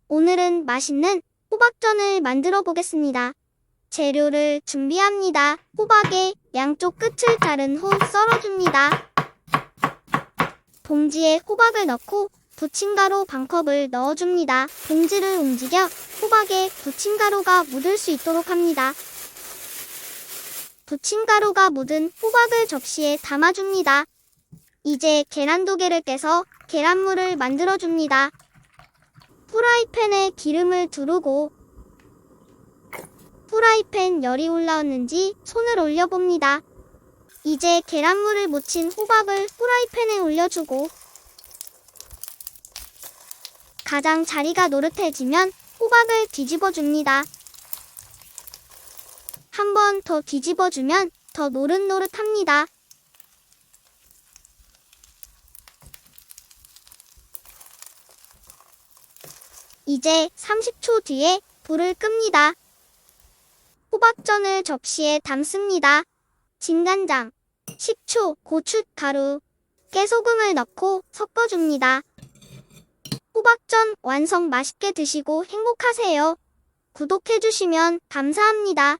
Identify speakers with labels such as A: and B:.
A: 오늘은 맛있는 호박전을 만들어 보겠습니다. 재료를 준비합니다. 호박의 양쪽 끝을 자른 후 썰어줍니다. 봉지에 호박을 넣고 부침가루 반컵을 넣어줍니다. 봉지를 움직여 호박에 부침가루가 묻을 수 있도록 합니다. 부침가루가 묻은 호박을 접시에 담아줍니다. 이제 계란 2개를 깨서 계란물을 만들어줍니다. 프라이팬에 기름을 두르고 프라이팬 열이 올라왔는지 손을 올려봅니다. 이제 계란물을 묻힌 호박을 프라이팬에 올려주고 가장 자리가 노릇해지면 호박을 뒤집어줍니다. 한 번 더 뒤집어주면 더 노릇노릇합니다. 이제 30초 뒤에 불을 끕니다. 호박전을 접시에 담습니다. 진간장, 식초, 고춧가루, 깨소금을 넣고 섞어줍니다. 호박전 완성. 맛있게 드시고 행복하세요. 구독해주시면 감사합니다.